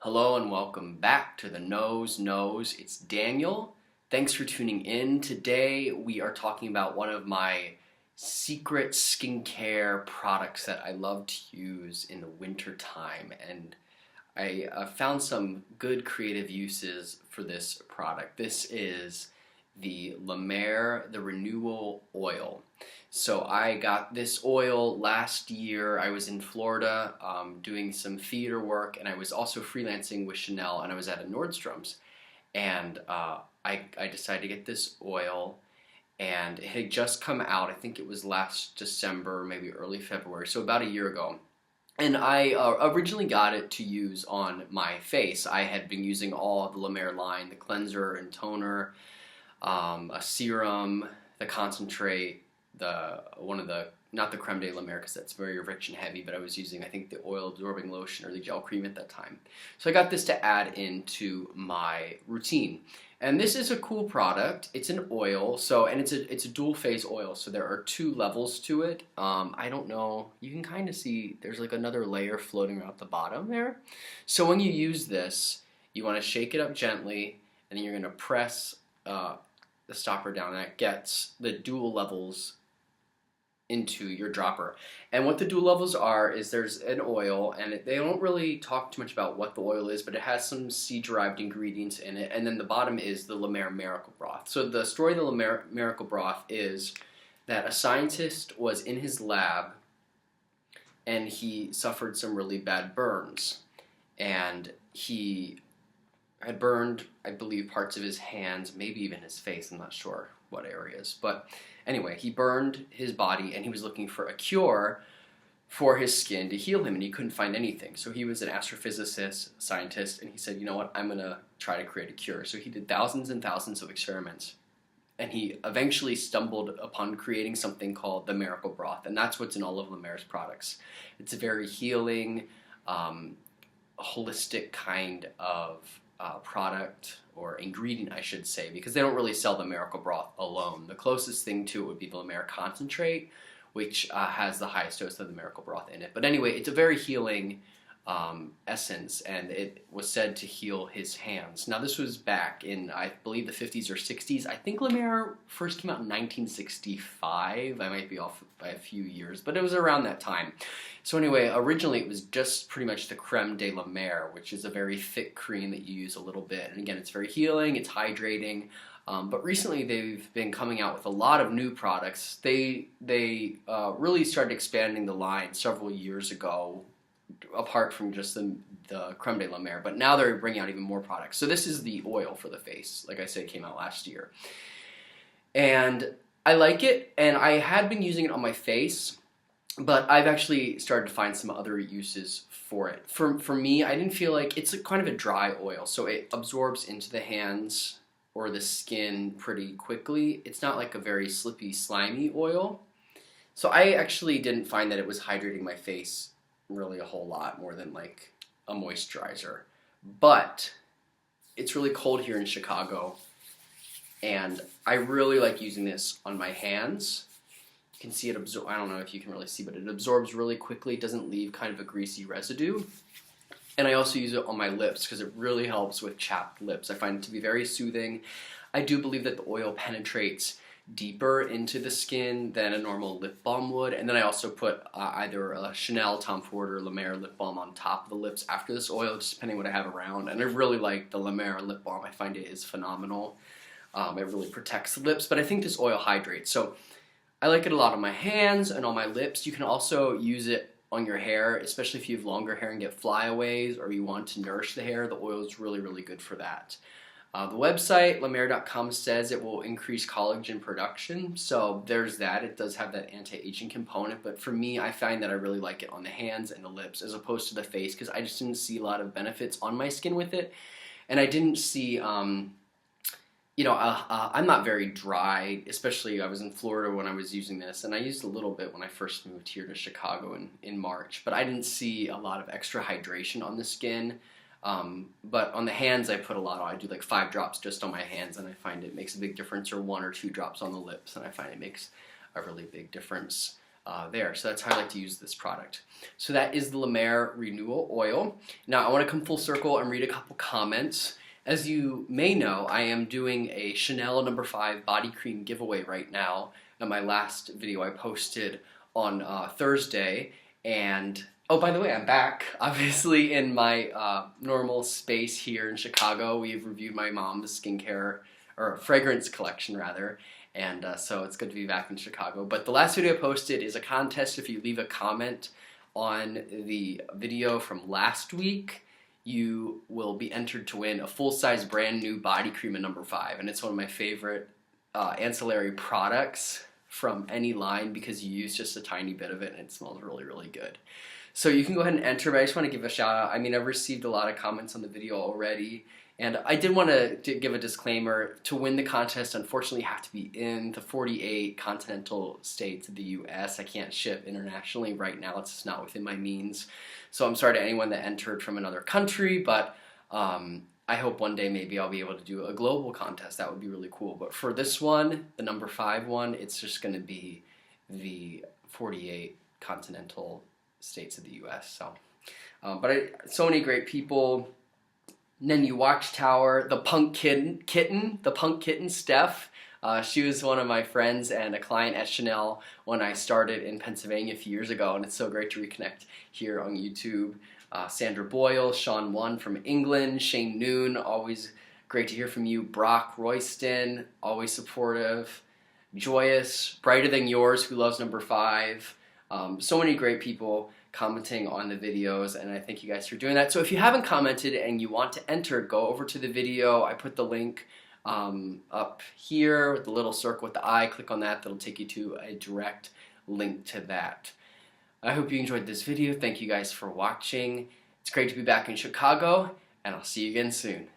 Hello and welcome back to the Nose Knows. It's Daniel. Thanks for tuning in. Today we are talking about one of my secret skincare products that I love to use in the winter time, and I found some good creative uses for this product. This is the Mer Renewal Oil. So I got this oil last year. I was in Florida doing some theater work, and I was also freelancing with Chanel, and I was at a Nordstrom's, and I decided to get this oil, and it had just come out. I think it was last December, maybe early February, so about a year ago. And I originally got it to use on my face. I had been using all of the La Mer line, the cleanser and toner, a serum, the concentrate, not the creme de la mer because that's very rich and heavy, but I was using, I think, the oil absorbing lotion or the gel cream at that time. So I got this to add into my routine. And this is a cool product. It's an oil, and it's a dual phase oil, so there are two levels to it. I don't know, you can kind of see there's like another layer floating around the bottom there. So when you use this, you want to shake it up gently, and then you're going to press the stopper down, and that gets the dual levels into your dropper. And what the dual levels are is there's an oil, and they don't really talk too much about what the oil is, but it has some seed-derived ingredients in it, and then the bottom is the La Mer Miracle Broth. So the story of the La Mer Miracle Broth is that a scientist was in his lab, and he suffered some really bad burns, and he had burned, I believe, parts of his hands, maybe even his face, I'm not sure what areas, but anyway, he burned his body, and he was looking for a cure for his skin to heal him, and he couldn't find anything. So he was an astrophysicist, scientist, and he said, you know what, I'm going to try to create a cure. So he did thousands and thousands of experiments, and he eventually stumbled upon creating something called the Miracle Broth, and that's what's in all of La Mer's products. It's a very healing, holistic kind of product, or ingredient I should say, because they don't really sell the Miracle Broth alone. The closest thing to it would be the La Mer Concentrate, which has the highest dose of the Miracle Broth in it. But anyway, it's a very healing essence, and it was said to heal his hands. Now this was back in, I believe, the 50s or 60s. I think La Mer first came out in 1965. I might be off by a few years, but it was around that time. So anyway, originally it was just pretty much the creme de la mer, which is a very thick cream that you use a little bit. And again, it's very healing, it's hydrating. But recently they've been coming out with a lot of new products. They really started expanding the line several years ago, apart from just the creme de la mer. But now they're bringing out even more products. So this is the oil for the face. Like I said, it came out last year. And I like it, and I had been using it on my face, but I've actually started to find some other uses for it. For me, I didn't feel like it's kind of a dry oil, so it absorbs into the hands or the skin pretty quickly. It's not like a very slippy, slimy oil. So I actually didn't find that it was hydrating my face really a whole lot more than like a moisturizer. But it's really cold here in Chicago, and I really like using this on my hands. You can see it absorb. I don't know if you can really see, but it absorbs really quickly. It doesn't leave kind of a greasy residue. And I also use it on my lips because it really helps with chapped lips. I find it to be very soothing. I do believe that the oil penetrates deeper into the skin than a normal lip balm would. And then I also put either a Chanel, Tom Ford, or La Mer lip balm on top of the lips after this oil, just depending what I have around. And I really like the La Mer lip balm. I find it is phenomenal. It really protects the lips, but I think this oil hydrates. So I like it a lot on my hands and on my lips. You can also use it on your hair, especially if you have longer hair and get flyaways, or you want to nourish the hair. The oil is really, really good for that. The website, lamer.com, says it will increase collagen production, so there's that. It does have that anti-aging component, but for me, I find that I really like it on the hands and the lips as opposed to the face, because I just didn't see a lot of benefits on my skin with it, and I didn't see I'm not very dry, especially I was in Florida when I was using this, and I used a little bit when I first moved here to Chicago in March, but I didn't see a lot of extra hydration on the skin. But on the hands I put a lot on. I do like 5 drops just on my hands, and I find it makes a big difference, or 1 or 2 drops on the lips, and I find it makes a really big difference. there. So that's how I like to use this product. So that is the Mer Renewal Oil. Now I want to come full circle and read a couple comments. As you may know, I am doing a Chanel No. 5 body cream giveaway right now. In my last video I posted on Thursday, and oh, by the way, I'm back obviously in my normal space here in Chicago. We've reviewed my mom's skincare, or fragrance collection rather, and so it's good to be back in Chicago. But the last video I posted is a contest. If you leave a comment on the video from last week, you will be entered to win a full-size brand new body cream in No. 5, and it's one of my favorite ancillary products from any line because you use just a tiny bit of it and it smells really, really good. So you can go ahead and enter, but I just want to give a shout out. I mean, I've received a lot of comments on the video already, and I did want to give a disclaimer. To win the contest, unfortunately, you have to be in the 48 continental states of the U.S. I can't ship internationally right now. It's just not within my means. So I'm sorry to anyone that entered from another country, but I hope one day maybe I'll be able to do a global contest. That would be really cool. But for this one, the No. 5 one, it's just going to be the 48 continental states of the U.S. So, so many great people. And then you Watchtower, the punk kitten, Steph. She was one of my friends and a client at Chanel when I started in Pennsylvania a few years ago, and it's so great to reconnect here on YouTube. Sandra Boyle, Sean One from England, Shane Noon, always great to hear from you. Brock Royston, always supportive. Joyous, Brighter Than Yours, who loves No. 5. So many great people commenting on the videos, and I thank you guys for doing that. So if you haven't commented and you want to enter, go over to the video. I put the link up here with the little circle with the eye. Click on that. That'll take you to a direct link to that. I hope you enjoyed this video. Thank you guys for watching. It's great to be back in Chicago, and I'll see you again soon.